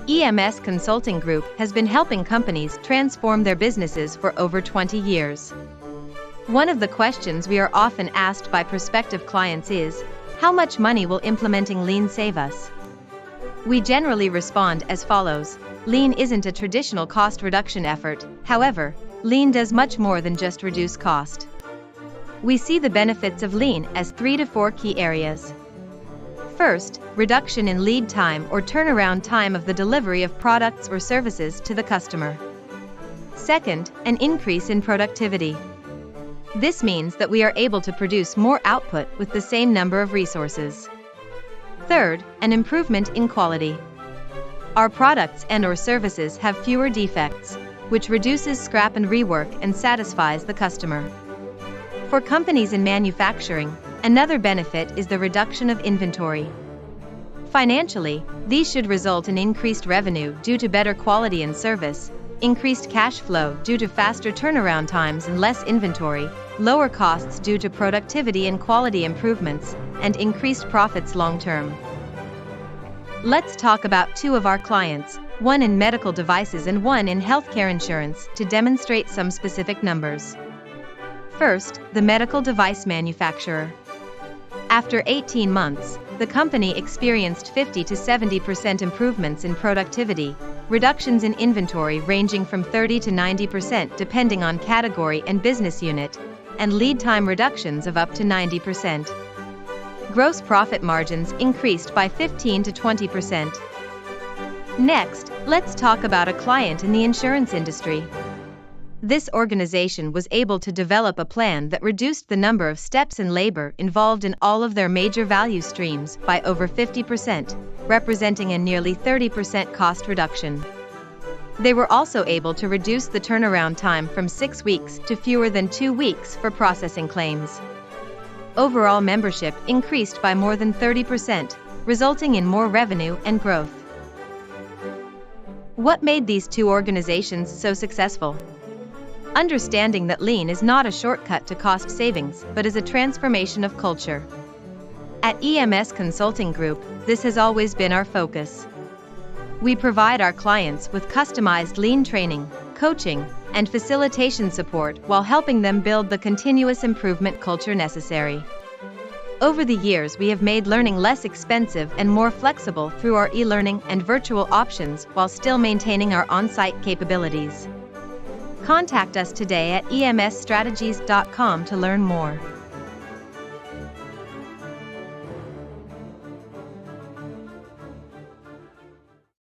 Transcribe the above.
EMS Consulting Group has been helping companies transform their businesses for over 20 years. One of the questions we are often asked by prospective clients is, how much money will implementing Lean save us? We generally respond as follows: Lean isn't a traditional cost reduction effort. However, Lean does much more than just reduce cost. We see the benefits of Lean as 3 to 4 key areas. First, reduction in lead time or turnaround time of the delivery of products or services to the customer. Second, an increase in productivity. This means that we are able to produce more output with the same number of resources. Third, an improvement in quality. Our products and/or services have fewer defects, which reduces scrap and rework and satisfies the customer. For companies in manufacturing, another benefit is the reduction of inventory. Financially, these should result in increased revenue due to better quality and service, increased cash flow due to faster turnaround times and less inventory, lower costs due to productivity and quality improvements, and increased profits long term. Let's talk about two of our clients, one in medical devices and one in healthcare insurance, to demonstrate some specific numbers. First, the medical device manufacturer. After 18 months, the company experienced 50 to 70% improvements in productivity, reductions in inventory ranging from 30 to 90% depending on category and business unit, and lead time reductions of up to 90%. Gross profit margins increased by 15 to 20%. Next, let's talk about a client in the insurance industry. This organization was able to develop a plan that reduced the number of steps and labor involved in all of their major value streams by over 50%, representing a nearly 30% cost reduction. They were also able to reduce the turnaround time from 6 weeks to fewer than 2 weeks for processing claims. Overall membership increased by more than 30%, resulting in more revenue and growth. What made these two organizations so successful? Understanding that Lean is not a shortcut to cost savings, but is a transformation of culture. At EMS Consulting Group, this has always been our focus. We provide our clients with customized Lean training, coaching, and facilitation support while helping them build the continuous improvement culture necessary. Over the years, we have made learning less expensive and more flexible through our e-learning and virtual options while still maintaining our on-site capabilities. Contact us today at emsstrategies.com to learn more.